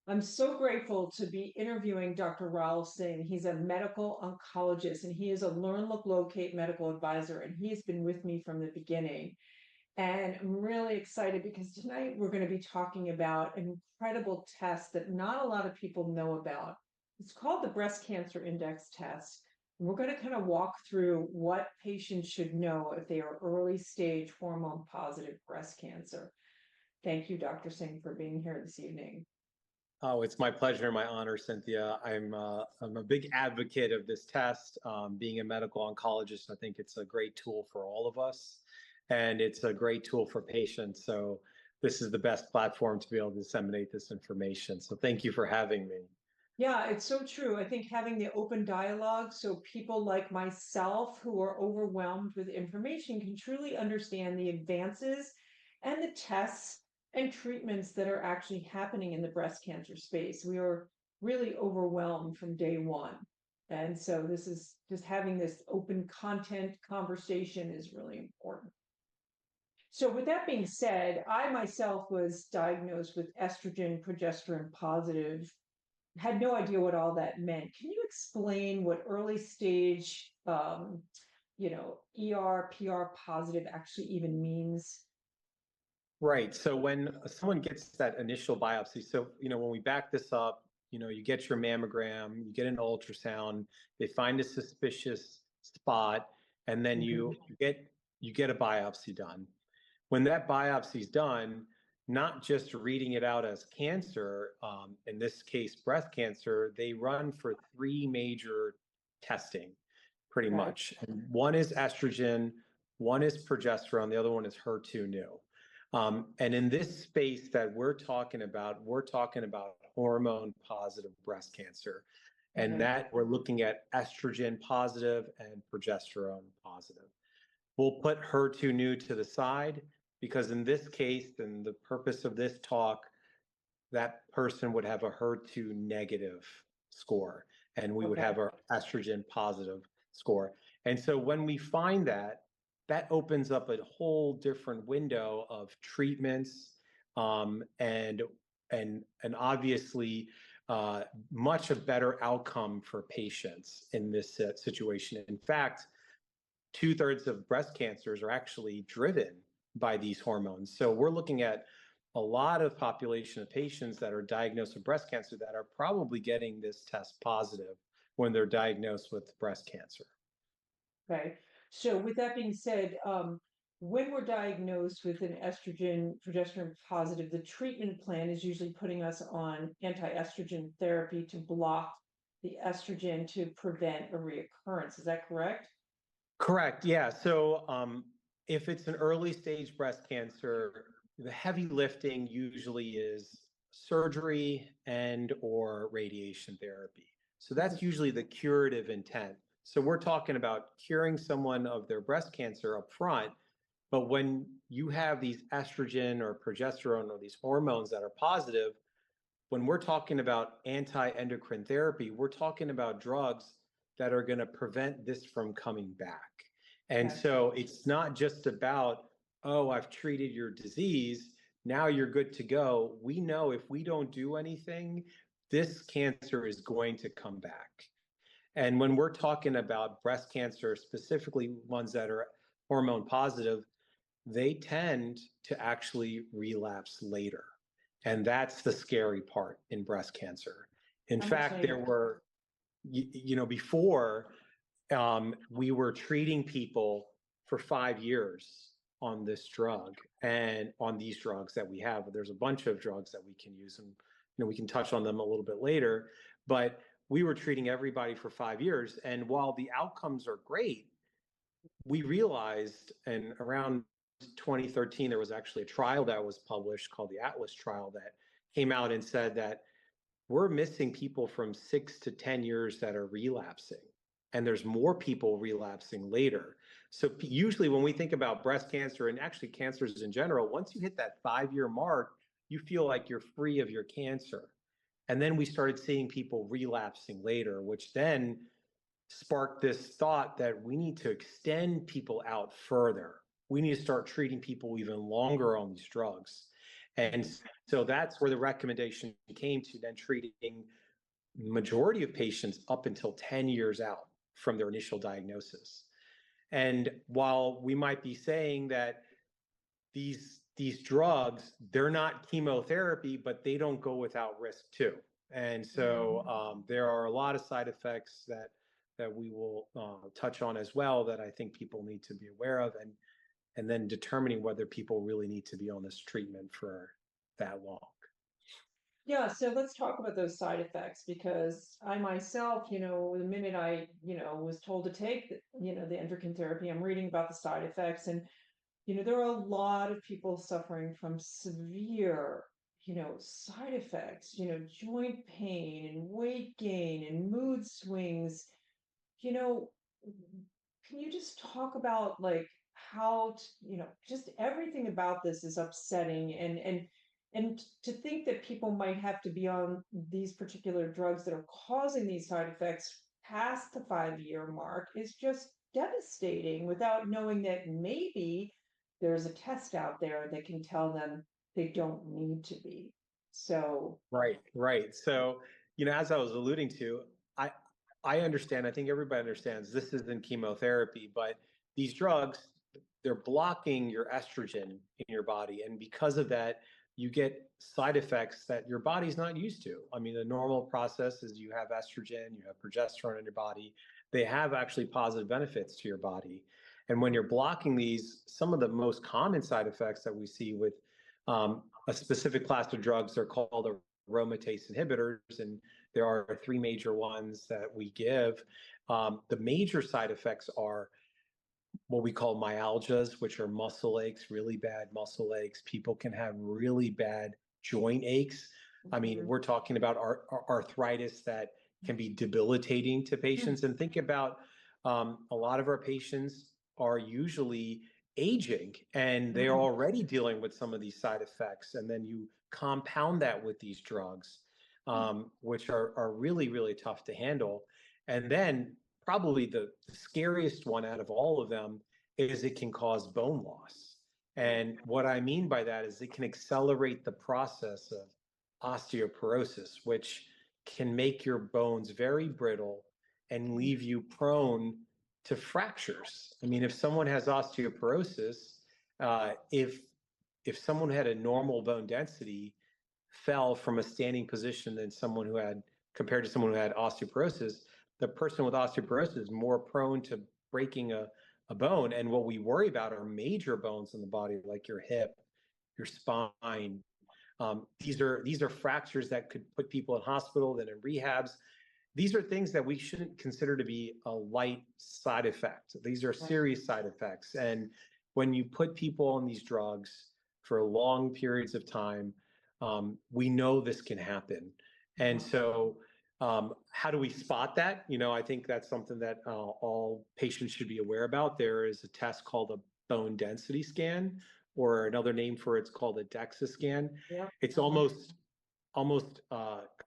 I'm so grateful to be interviewing Dr. Rahul Singh. He's a medical oncologist and he is a Learn, Look, Locate medical advisor, and he's been with me from the beginning. And I'm really excited because tonight we're going to be talking about an incredible test that not a lot of people know about. It's called the Breast Cancer Index test. And we're going to kind of walk through what patients should know if they are early stage hormone positive breast cancer. Thank you, Dr. Singh, for being here this evening. Oh, it's my pleasure and my honor, Cynthia. I'm a big advocate of this test. Being a medical oncologist, I think it's a great tool for all of us, and it's a great tool for patients. So this is the best platform to be able to disseminate this information. So thank you for having me. Yeah, it's so true. I think having the open dialogue so people like myself who are overwhelmed with information can truly understand the advances and the tests and treatments that are actually happening in the breast cancer space. We are really overwhelmed from day one. And so this is just having this open content conversation is really important. So with that being said, I myself was diagnosed with estrogen progesterone positive, had no idea what all that meant. Can you explain what early stage, ER, PR positive actually even means? Right. So when someone gets that initial biopsy, so when we back this up, you get your mammogram, you get an ultrasound, they find a suspicious spot, and then you get a biopsy done. When that biopsy is done, not just reading it out as cancer, in this case, breast cancer, they run for three major testing, pretty Okay. much. And one is estrogen, one is progesterone, the other one is HER2 new. And in this space that we're talking about hormone positive breast cancer. And that we're looking at estrogen positive and progesterone positive. We'll put HER2 new to the side because in this case, and the purpose of this talk, that person would have a HER2 negative score, and we would have our estrogen positive score. And so when we find that, that opens up a whole different window of treatments, and obviously much a better outcome for patients in this situation. In fact, 2/3 of breast cancers are actually driven by these hormones. So we're looking at a lot of population of patients that are diagnosed with breast cancer that are probably getting this test positive when they're diagnosed with breast cancer. Okay. So with that being said, when we're diagnosed with an estrogen progesterone positive, the treatment plan is usually putting us on anti-estrogen therapy to block the estrogen to prevent a reoccurrence. Is that correct? Correct. Yeah. So if it's an early stage breast cancer, the heavy lifting usually is surgery and or radiation therapy. So that's usually the curative intent. So we're talking about curing someone of their breast cancer up front. But when you have these estrogen or progesterone or these hormones that are positive, when we're talking about anti-endocrine therapy, we're talking about drugs that are going to prevent this from coming back. And so it's not just about, oh, I've treated your disease, now you're good to go. We know if we don't do anything, this cancer is going to come back. And when we're talking about breast cancer, specifically ones that are hormone positive, they tend to actually relapse later. And that's the scary part in breast cancer. In fact, there were, before we were treating people for 5 years on this drug and on these drugs that we have. There's a bunch of drugs that we can use, and we can touch on them a little bit later. But we were treating everybody for 5 years. And while the outcomes are great, we realized, and around 2013, there was actually a trial that was published called the Atlas trial that came out and said that we're missing people from 6 to 10 years that are relapsing. And there's more people relapsing later. So usually when we think about breast cancer and actually cancers in general, once you hit that 5-year mark, you feel like you're free of your cancer. And then we started seeing people relapsing later, which then sparked this thought that we need to extend people out further. We need to start treating people even longer on these drugs. And so that's where the recommendation came to then treating majority of patients up until 10 years out from their initial diagnosis. And while we might be saying that these drugs, they're not chemotherapy, but they don't go without risk too. And so there are a lot of side effects that we will touch on as well that I think people need to be aware of, and then determining whether people really need to be on this treatment for that long. Yeah, so let's talk about those side effects, because I myself, the minute I, was told to take, the endocrine therapy, I'm reading about the side effects, and there are a lot of people suffering from severe, side effects, joint pain and weight gain and mood swings. You know, can you just talk about like how, just everything about this is upsetting, and to think that people might have to be on these particular drugs that are causing these side effects past the 5-year mark is just devastating, without knowing that maybe there's a test out there that can tell them they don't need to be. So, Right. So, as I was alluding to, I I understand, I think everybody understands this isn't chemotherapy, but these drugs, they're blocking your estrogen in your body. And because of that, you get side effects that your body's not used to. I mean, the normal process is you have estrogen, you have progesterone in your body. They have actually positive benefits to your body. And when you're blocking these, some of the most common side effects that we see with a specific class of drugs are called aromatase inhibitors, and there are three major ones that we give. The major side effects are what we call myalgias, which are muscle aches, really bad muscle aches. People can have really bad joint aches. I mean, we're talking about arthritis that can be debilitating to patients. And think about a lot of our patients are usually aging and they are already dealing with some of these side effects. And then you compound that with these drugs, which are really, really tough to handle. And then probably the scariest one out of all of them is it can cause bone loss. And what I mean by that is it can accelerate the process of osteoporosis, which can make your bones very brittle and leave you prone to fractures. I mean, if someone has osteoporosis, if someone had a normal bone density, fell from a standing position than someone who had, compared to someone who had osteoporosis, the person with osteoporosis is more prone to breaking a bone. And what we worry about are major bones in the body, like your hip, your spine. These are fractures that could put people in hospital, then in rehabs. These are things that we shouldn't consider to be a light side effect. These are serious side effects. And when you put people on these drugs for long periods of time, we know this can happen. And so how do we spot that? I think that's something that all patients should be aware about. There is a test called a bone density scan, or another name for it's called a DEXA scan. yeah. It's almost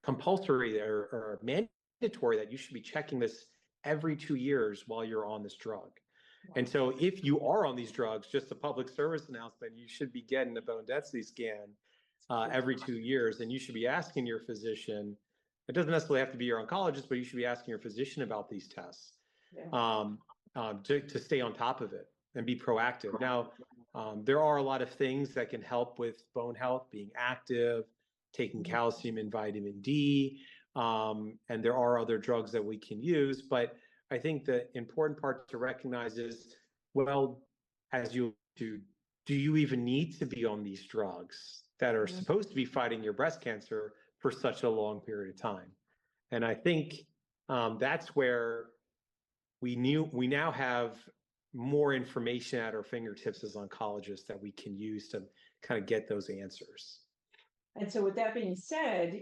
compulsory or mandatory that you should be checking this every 2 years while you're on this drug. And so if you are on these drugs, just a public service announcement, you should be getting a bone density scan every 2 years, and you should be asking your physician. It doesn't necessarily have to be your oncologist, but you should be asking your physician about these tests to stay on top of it and be proactive. Now, there are a lot of things that can help with bone health, being active, taking calcium and vitamin D, and there are other drugs that we can use. But I think the important part to recognize is, well, as you do you even need to be on these drugs that are supposed to be fighting your breast cancer for such a long period of time? And I think that's where we now have more information at our fingertips as oncologists that we can use to kind of get those answers. And so with that being said,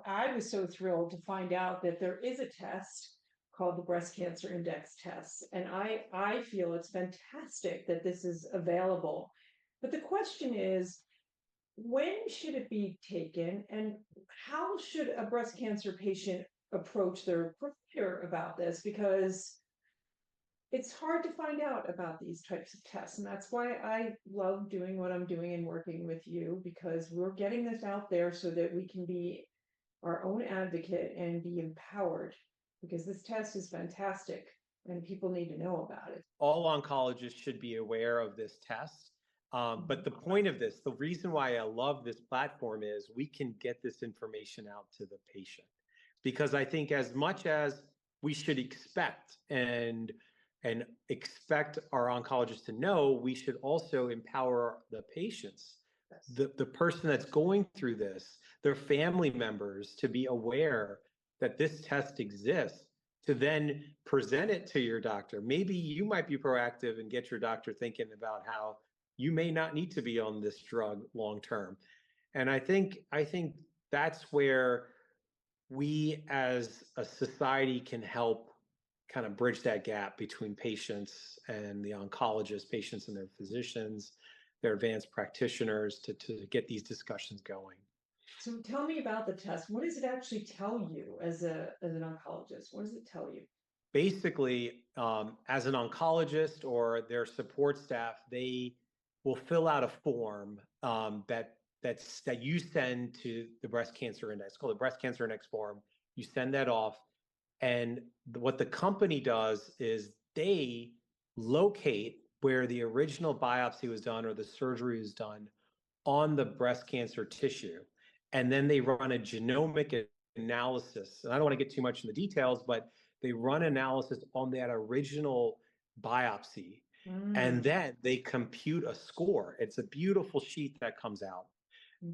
I was so thrilled to find out that there is a test called the breast cancer index test. And I feel it's fantastic that this is available. But the question is, when should it be taken, and how should a breast cancer patient approach their provider about this? Because it's hard to find out about these types of tests. And that's why I love doing what I'm doing and working with you, because we're getting this out there so that we can be our own advocate and be empowered, because this test is fantastic and people need to know about it. All oncologists should be aware of this test. But the point of this, the reason why I love this platform is we can get this information out to the patient. Because I think as much as we should expect and expect our oncologists to know, we should also empower the patients, the person that's going through this, their family members, to be aware that this test exists, to then present it to your doctor. Maybe you might be proactive and get your doctor thinking about how you may not need to be on this drug long term. And I think that's where we as a society can help kind of bridge that gap between patients and the oncologists, patients and their physicians, their advanced practitioners, to get these discussions going. So tell me about the test. What does it actually tell you as an oncologist? What does it tell you? Basically, as an oncologist or their support staff, they will fill out a form that you send to the breast cancer index. It's called the breast cancer index form. You send that off, and what the company does is they locate where the original biopsy was done or the surgery was done on the breast cancer tissue, and then they run a genomic analysis. And I don't want to get too much in the details, but they run analysis on that original biopsy, and then they compute a score. It's a beautiful sheet that comes out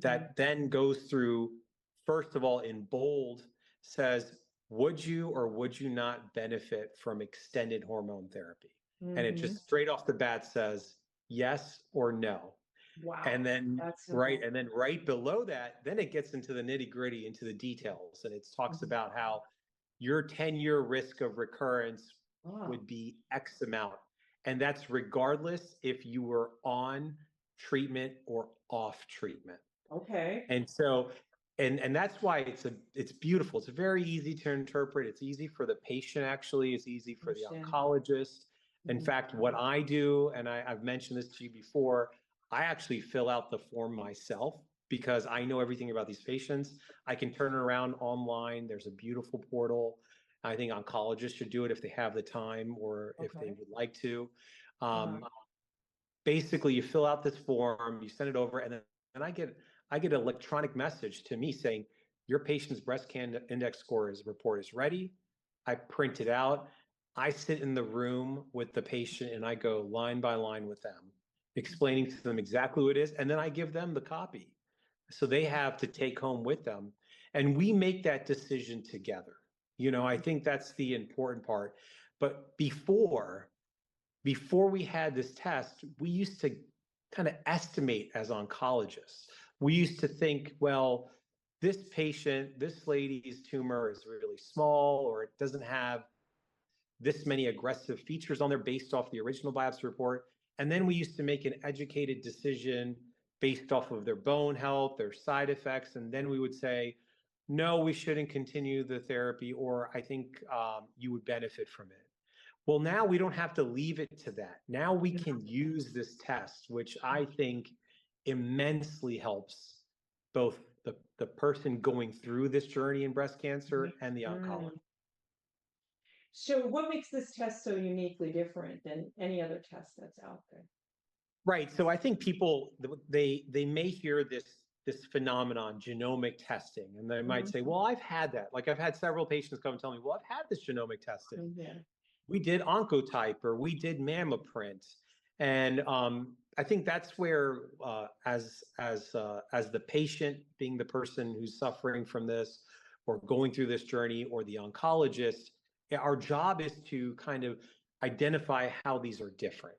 that then goes through, first of all, in bold, says, would you or would you not benefit from extended hormone therapy? And it just straight off the bat says yes or no. Wow. And then That's right below that, then it gets into the nitty gritty, into the details, and it talks about how your 10-year risk of recurrence would be X amount. And that's regardless if you were on treatment or off treatment. Okay. And so, and that's why it's beautiful. It's very easy to interpret. It's easy for the patient, actually. It's easy for the oncologist. In fact, what I do, and I've mentioned this to you before, I actually fill out the form myself because I know everything about these patients. I can turn it around online. There's a beautiful portal. I think oncologists should do it if they have the time or if they would like to. Basically, you fill out this form, you send it over, and then I get an electronic message to me saying, your patient's breast cancer index score report is ready. I print it out. I sit in the room with the patient and I go line by line with them, explaining to them exactly what it is. And then I give them the copy. So they have to take home with them. And we make that decision together. I think that's the important part. But before we had this test, we used to kind of estimate as oncologists. We used to think, well, this patient, this lady's tumor is really small, or it doesn't have this many aggressive features on there based off the original biopsy report. And then we used to make an educated decision based off of their bone health, their side effects. And then we would say, no, we shouldn't continue the therapy, or I think you would benefit from it. Well, now we don't have to leave it to that. Now we can use this test, which I think immensely helps both the person going through this journey in breast cancer and the oncologist. So what makes this test so uniquely different than any other test that's out there? Right. So I think people, they may hear this phenomenon, genomic testing, and they might say, well, I've had that. Like I've had several patients come and tell me, well, I've had this genomic testing. We did Oncotype or we did MammaPrint. And I think that's where, as the patient, being the person who's suffering from this or going through this journey, or the oncologist, our job is to kind of identify how these are different.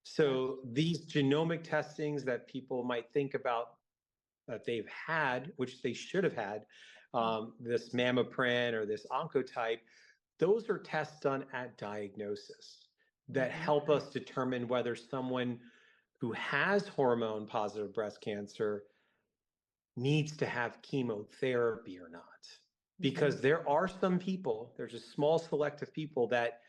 So these genomic testings that people might think about that they've had, which they should have had, this MammaPrint or this Oncotype, those are tests done at diagnosis that help us determine whether someone who has hormone positive breast cancer needs to have chemotherapy or not. Because there are some people, there's a small select of people that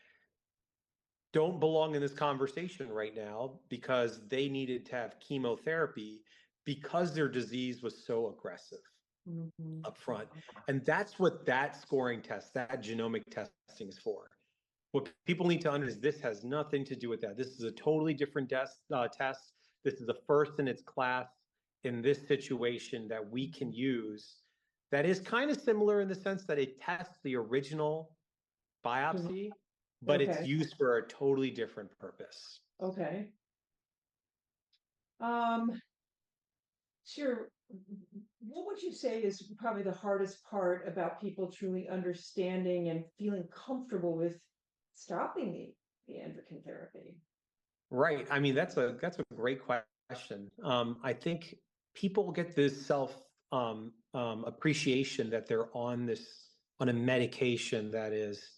don't belong in this conversation right now because they needed to have chemotherapy because their disease was so aggressive Mhm. up front. And that's what that scoring test, that genomic testing is for. What people need to understand is this has nothing to do with that. This is a totally different test. This is the first in its class in this situation that we can use that is kind of similar in the sense that it tests the original biopsy, but it's Okay, used for a totally different purpose. okay. Um, sure. What would you say is probably the hardest part about people truly understanding and feeling comfortable with stopping the endocrine therapy? Right. I mean, that's a great question. I think people get this self appreciation that they're on a medication that is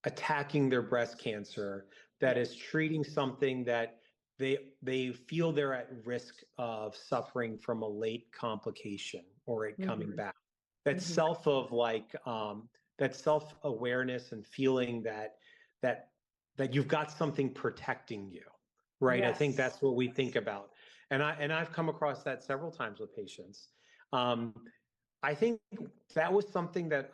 attacking their breast cancer, that Yeah. is treating something that they feel they're at risk of suffering from a late complication or it coming Hmm. back. That Hmm. self of like that self awareness and feeling that that you've got something protecting you, right? I think Yes. that's what we think about, and I've come across that several times with patients. Um, I think that was something that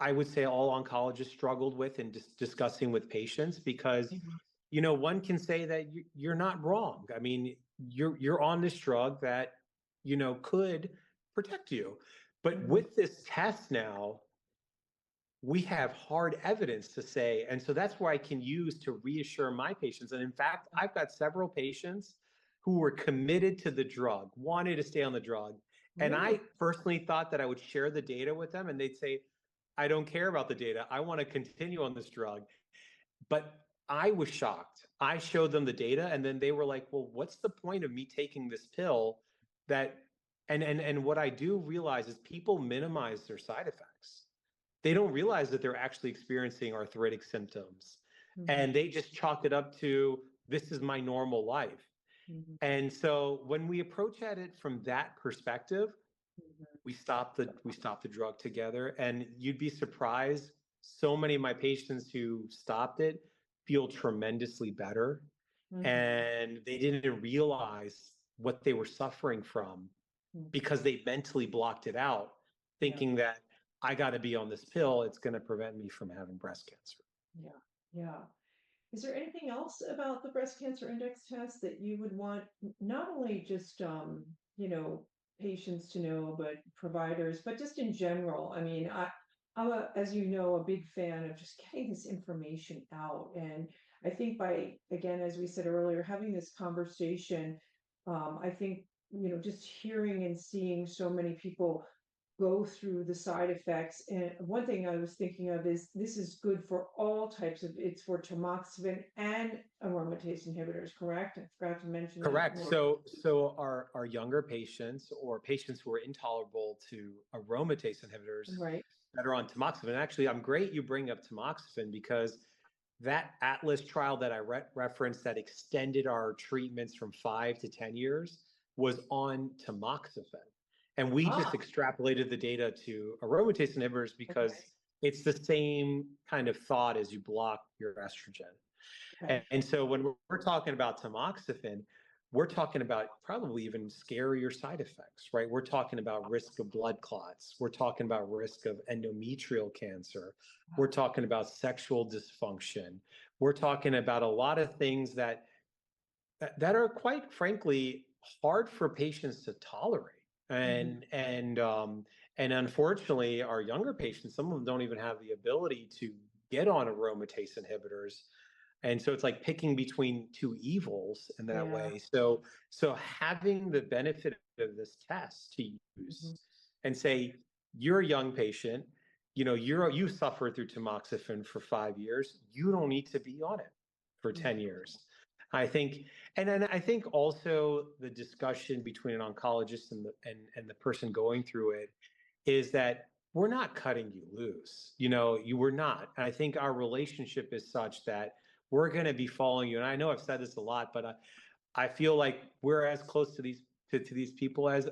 I would say all oncologists struggled with in discussing with patients because, Mhm. one can say that you're not wrong. I mean, you're on this drug that, could protect you. But Mhm. with this test now, we have hard evidence to say, and so that's where I can use to reassure my patients. And in fact, I've got several patients who were committed to the drug, wanted to stay on the drug. And Really? I personally thought that I would share the data with them and they'd say, I don't care about the data. I want to continue on this drug. But I was shocked. I showed them the data and then they were like, well, what's the point of me taking this pill that and what I do realize is people minimize their side effects. They don't realize that they're actually experiencing arthritic symptoms Mhm. and they just chalk it up to this is my normal life. Mhm. And so when we approach at it from that perspective, Mhm. we stopped the drug together, and you'd be surprised. So many of my patients who stopped it feel tremendously better, Mhm. and they didn't realize what they were suffering from Mhm. because they mentally blocked it out, Yeah. thinking that I got to be on this pill. It's going to prevent me from having breast cancer. Yeah. Yeah. Is there anything else about the breast cancer index test that you would want not only just patients to know, but providers, but just in general? I mean, I'm as you know, a big fan of just getting this information out. And I think by, again, as we said earlier, having this conversation, I think, just hearing and seeing so many people go through the side effects. And one thing I was thinking of is this is good for all types of, it's for tamoxifen and aromatase inhibitors, correct? I forgot to mention that. Correct. So our younger patients or patients who are intolerable to aromatase inhibitors Right. that are on tamoxifen. Actually, I'm great you bring up tamoxifen because that Atlas trial that I referenced that extended our treatments from 5 to 10 years was on tamoxifen. And we just Ah, extrapolated the data to aromatase inhibitors because okay. it's the same kind of thought as you block your estrogen. Okay. And so when we're talking about tamoxifen, we're talking about probably even scarier side effects, right? We're talking about risk of blood clots. We're talking about risk of endometrial cancer. We're talking about sexual dysfunction. We're talking about a lot of things that are quite frankly hard for patients to tolerate. Mhm. And unfortunately, our younger patients, some of them don't even have the ability to get on aromatase inhibitors, and so it's like picking between two evils in that Yeah. way. So having the benefit of this test to use Mhm. and say you're a young patient, you suffered through tamoxifen for 5 years, you don't need to be on it for Mhm. 10 years. I think, and then I think also the discussion between an oncologist and the person going through it is that we're not cutting you loose. You were not. And I think our relationship is such that we're going to be following you. And I know I've said this a lot, but I feel like we're as close to these people as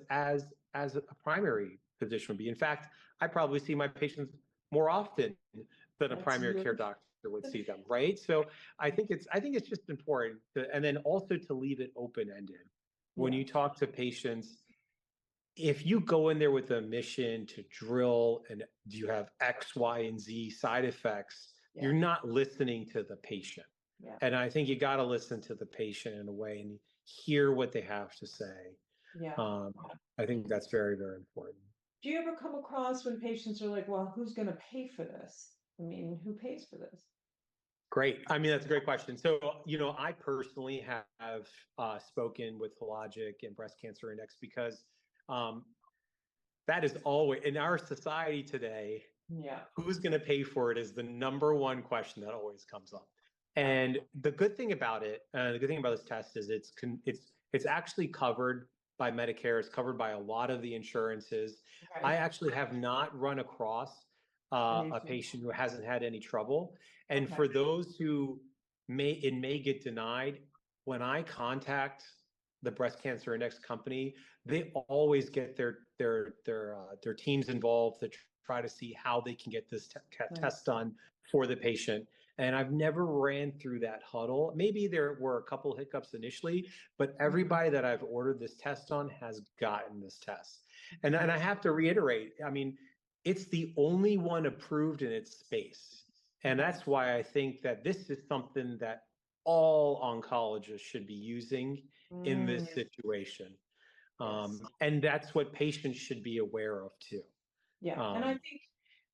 a primary physician would be. In fact, I probably see my patients more often than a That's primary care really, doctor cancer would see them, right? So I think it's just important to, and then also to leave it open-ended. When Yeah. you talk to patients, if you go in there with a mission to drill and do you have X, Y, and Z side effects, Yeah. you're not listening to the patient. Yeah. And I think you got to listen to the patient in a way and hear what they have to say. Yeah. Um, I think that's very, very important. Do you ever come across when patients are like, well, who's going to pay for this? I mean, who pays for this? Great. I mean, that's a great question. So, I personally have spoken with Hologic and Breast Cancer Index because um, that is always in our society today. Yeah. Who's going to pay for it is the number one question that always comes up. Yeah. And the good thing about it, the good thing about this test is it's actually covered by Medicare. It's covered by a lot of the insurances. Okay. I actually have not run across An a issue. patient who hasn't had any trouble. And Okay. for those who may get denied, when I contact the Breast Cancer Index company, they always get their teams involved to try to see how they can get this Nice. test done for the patient. And I've never ran through that huddle. Maybe there were a couple hiccups initially, but everybody that I've ordered this test on has gotten this test. And I have to reiterate, I mean, it's the only one approved in its space. And that's why I think that this is something that all oncologists should be using in this situation. Yes. And that's what patients should be aware of too. Yeah. And I think,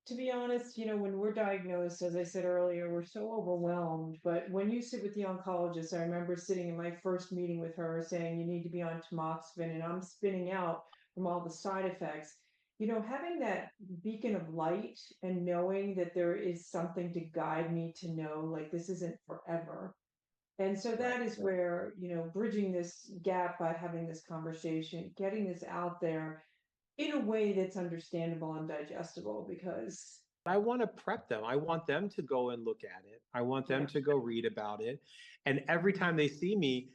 to be honest, when we're diagnosed, as I said earlier, we're so overwhelmed. But when you sit with the oncologist, I remember sitting in my first meeting with her saying, you need to be on tamoxifen, and I'm spinning out from all the side effects. Having that beacon of light and knowing that there is something to guide me to know, like, this isn't forever. And so that is where, bridging this gap by having this conversation, getting this out there in a way that's understandable and digestible, because I want to prep them. I want them to go and look at it. I want them to go read about it. And every time they see me,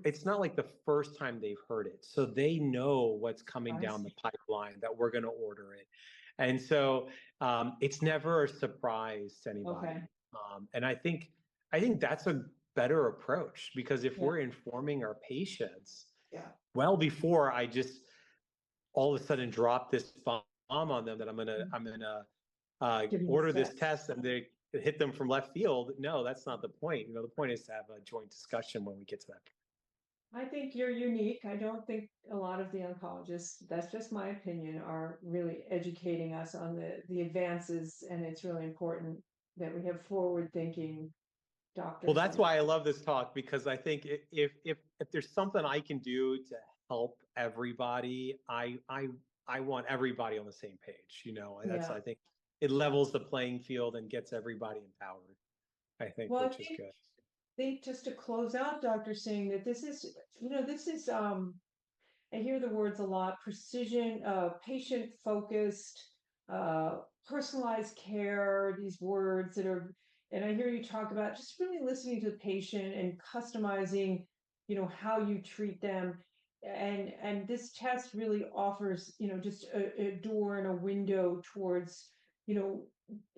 it's not like the first time they've heard it. So they know what's coming down the pipeline, that we're going to order it. And so it's never a surprise to anybody. Okay. And I think that's a better approach, because if Yeah. we're informing our patients Yeah. well before I just all of a sudden drop this bomb on them that I'm gonna Give 'em order the this steps. test and they hit them from left field. No, that's not the point. The point is to have a joint discussion when we get to that. I think you're unique. I don't think a lot of the oncologists, that's just my opinion, are really educating us on the advances, and it's really important that we have forward thinking doctors. Well, that's why I love this talk, because I think if there's something I can do to help everybody, I want everybody on the same page. And that's, I think it levels the playing field and gets everybody empowered, I think, Well, which is good. I think just to close out, Dr. Singh, that this is I hear the words a lot: precision, patient focused, personalized care, these words that are, and I hear you talk about just really listening to the patient and customizing, how you treat them. And this test really offers, just a door and a window towards, you know,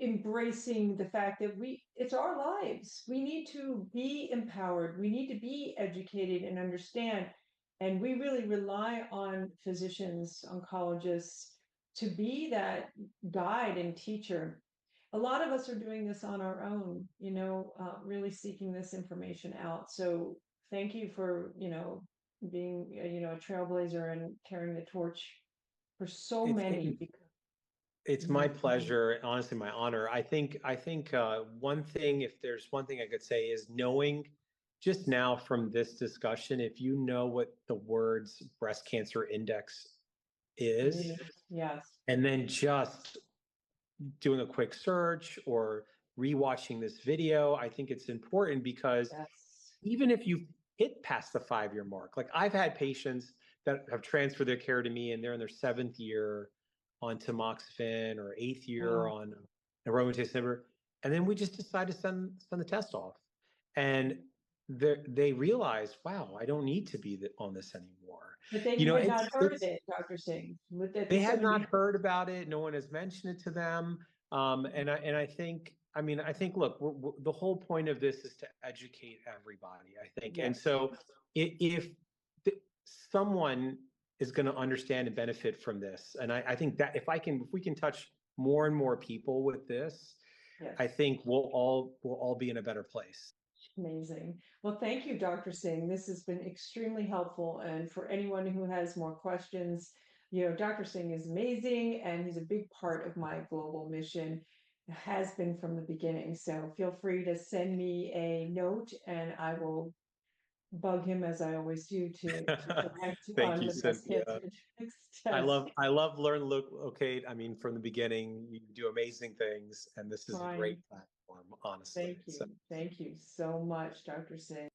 embracing the fact that it's our lives. We need to be empowered. We need to be educated and understand. And we really rely on physicians, oncologists, to be that guide and teacher. A lot of us are doing this on our own, really seeking this information out. So thank you for, being, a trailblazer and carrying the torch for so many. It's my pleasure, honestly, my honor. I think one thing, if there's one thing I could say, is knowing just now from this discussion, if you know what the words breast cancer index is, Yes. and then just doing a quick search or rewatching this video, I think it's important, because even if you hit past the 5-year mark, like I've had patients that have transferred their care to me and they're in their 7th year on tamoxifen or 8th year on aromatase inhibitor, and then we just decide to send the test off, and they realize, wow, I don't need to be on this anymore. But they had not heard of it, Dr. Singh. They had not heard about it. No one has mentioned it to them. And I think I mean, I think, look, the whole point of this is to educate everybody, I think. And Yes. so if someone is going to understand and benefit from this, and I think that if we can touch more and more people with this, Yes. I think we'll all be in a better place. Amazing. Well, thank you, Dr. Singh. This has been extremely helpful. And for anyone who has more questions, Dr. Singh is amazing and he's a big part of my global mission, has been from the beginning. So feel free to send me a note and I will bug him as I always do to direct Thank on you, the best Cynthia. next I test. love I love Learn Look Locate. I mean, from the beginning, you do amazing things, and this is a Fine. great platform, honestly. Thank you. So. Thank you so much, Dr. Singh.